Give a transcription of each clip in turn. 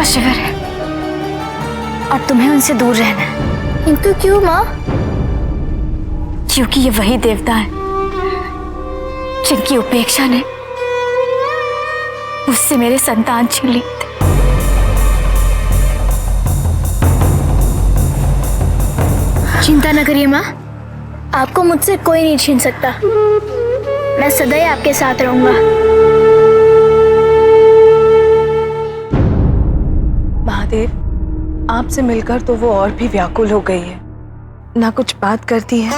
का शिविर है और तुम्हें उनसे दूर रहना है। किंतु क्यों माँ? क्योंकि ये वही देवता है जिनकी उपेक्षा ने मुझसे मेरे संतान छीन ली थे। चिंता न करिए माँ, आपको मुझसे कोई नहीं छीन सकता। मैं सदैव आपके साथ रहूंगा। महादेव, आपसे मिलकर तो वो और भी व्याकुल हो गई है। ना कुछ बात करती है,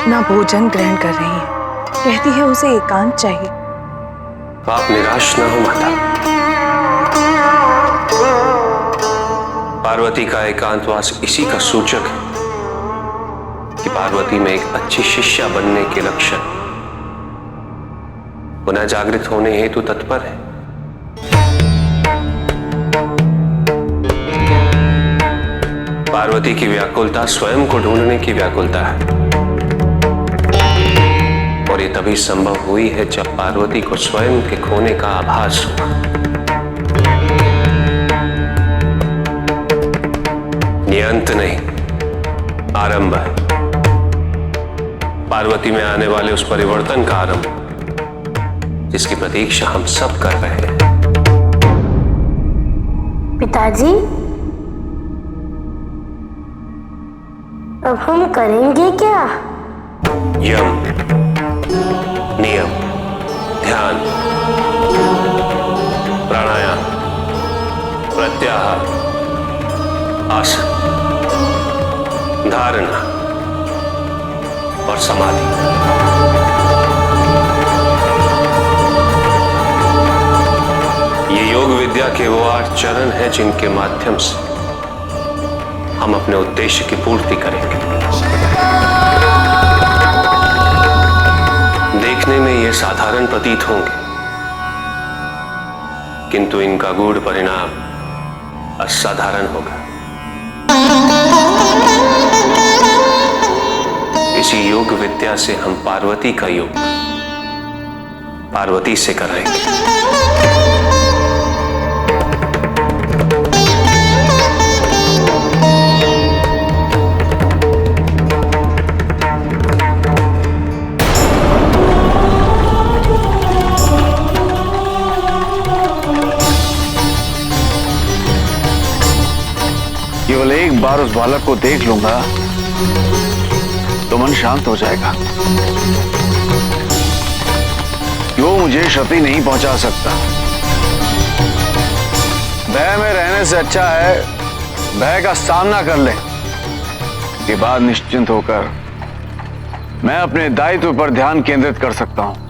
ना भोजन ग्रहण कर रही है। कहती है उसे एकांत चाहिए। आप निराश ना हो माता। पार्वती का एकांतवास इसी का सूचक है कि पार्वती में एक अच्छी शिष्या बनने के लक्षण पुनः जागृत होने हेतु तत्पर है। पार्वती की व्याकुलता स्वयं को ढूंढने की व्याकुलता है और ये तभी संभव हुई है जब पार्वती को स्वयं के खोने का आभास हुआ। ये अंत नहीं, आरंभ है। पार्वती में आने वाले उस परिवर्तन का आरंभ जिसकी प्रतीक्षा हम सब कर रहे हैं। पिताजी, अब हम करेंगे क्या? यम, नियम, ध्यान, प्राणायाम, प्रत्याहार, आसन, धारणा और समाधि। ये योग विद्या के वो 8 चरण हैं जिनके माध्यम से हम अपने उद्देश्य की पूर्ति करेंगे। देखने में ये साधारण प्रतीत होंगे, किंतु इनका गूढ़ परिणाम असाधारण होगा। इसी योग विद्या से हम पार्वती का योग पार्वती से कराएंगे। केवल एक बार उस बालक को देख लूंगा तो मन शांत हो जाएगा। वो मुझे क्षति नहीं पहुंचा सकता। भय में रहने से अच्छा है भय का सामना कर ले, के बाद निश्चिंत होकर मैं अपने दायित्व पर ध्यान केंद्रित कर सकता हूं।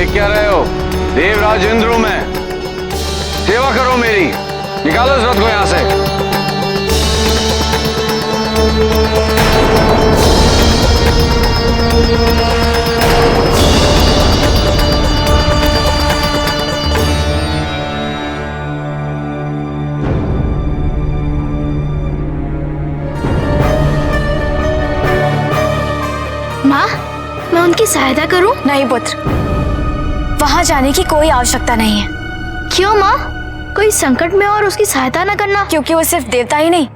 क्या रहे हो? देवराज इंद्र में सेवा करो मेरी। निकालो इस रथ को यहां से। माँ, मैं उनकी सहायता करूं? नहीं पुत्र, वहां जाने की कोई आवश्यकता नहीं है। क्यों माँ? कोई संकट में और उसकी सहायता न करना? क्योंकि वो सिर्फ देवता ही नहीं,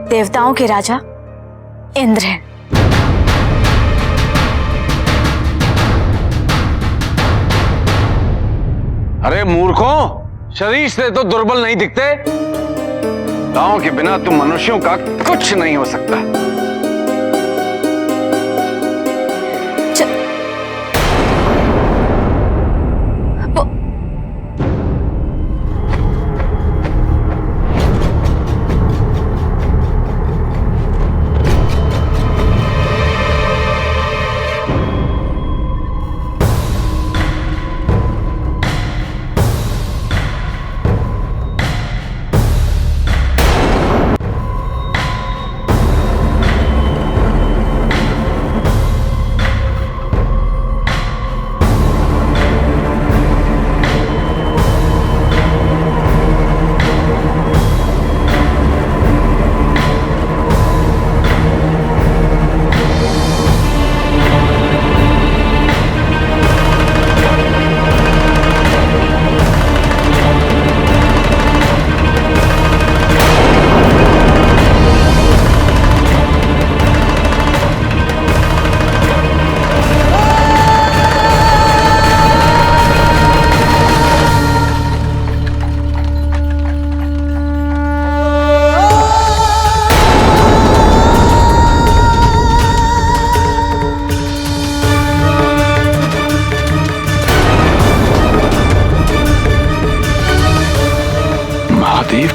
देवताओं के राजा इंद्र हैं। अरे मूर्खों, शरीर से तो दुर्बल नहीं दिखते। गांव के बिना तुम मनुष्यों का कुछ नहीं हो सकता।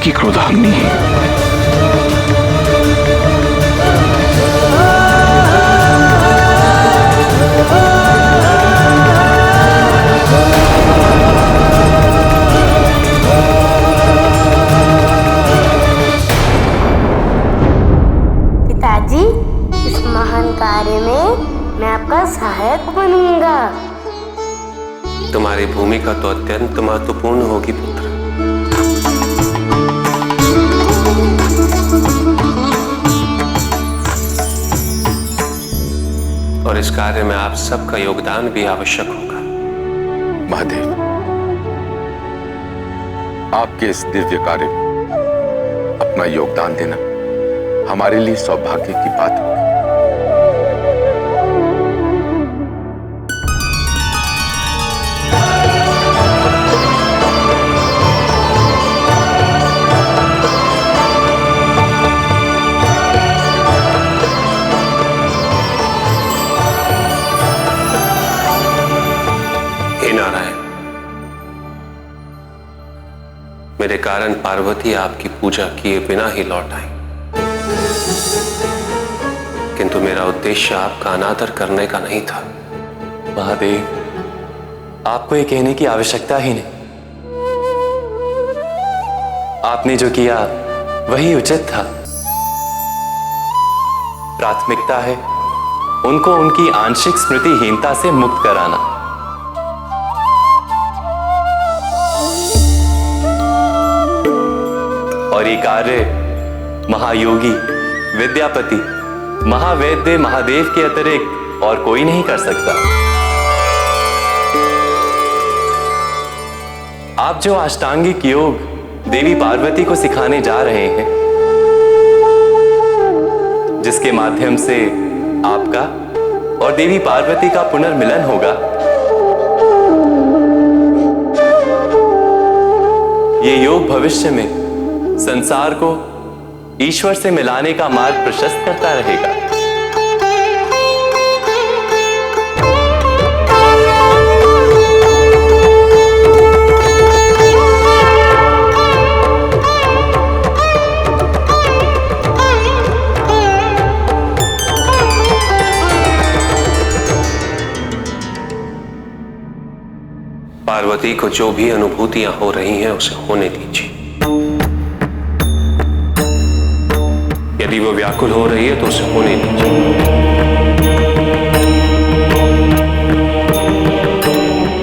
की क्रोधाग्नि। पिताजी, इस महान कार्य में मैं आपका सहायक बनूंगा। तुम्हारी भूमिका तो अत्यंत महत्वपूर्ण होगी पुत्र। और इस कार्य में आप सबका योगदान भी आवश्यक होगा। महादेव, आपके इस दिव्य कार्य में अपना योगदान देना हमारे लिए सौभाग्य की बात होगी। हे नारायण, मेरे कारण पार्वती आपकी पूजा किए बिना ही लौट आई, किंतु मेरा उद्देश्य आपका अनादर करने का नहीं था। महादेव, आपको ये कहने की आवश्यकता ही नहीं। आपने जो किया वही उचित था। प्राथमिकता है उनको उनकी आंशिक स्मृतिहीनता से मुक्त कराना। और ये कार्य महायोगी, विद्यापति, महावैद्य महादेव के अतिरिक्त और कोई नहीं कर सकता। आप जो अष्टांगिक योग देवी पार्वती को सिखाने जा रहे हैं, जिसके माध्यम से आपका और देवी पार्वती का पुनर्मिलन होगा, ये योग भविष्य में संसार को ईश्वर से मिलाने का मार्ग प्रशस्त करता रहेगा। पार्वती को जो भी अनुभूतियां हो रही हैं उसे होने दीजिए। यदि वो व्याकुल हो रही है तो उसे होने दीजिए।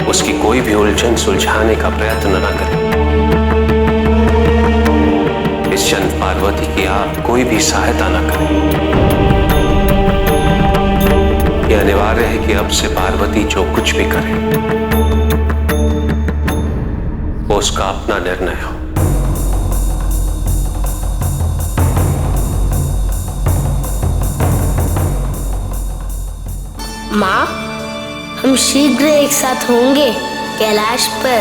उसकी कोई भी उलझन सुलझाने का प्रयत्न न करें। इस क्षण पार्वती की आप कोई भी सहायता न करें। यह अनिवार्य है कि अब से पार्वती जो कुछ भी करे वो उसका अपना निर्णय हो। माँ, हम शीघ्र एक साथ होंगे कैलाश पर।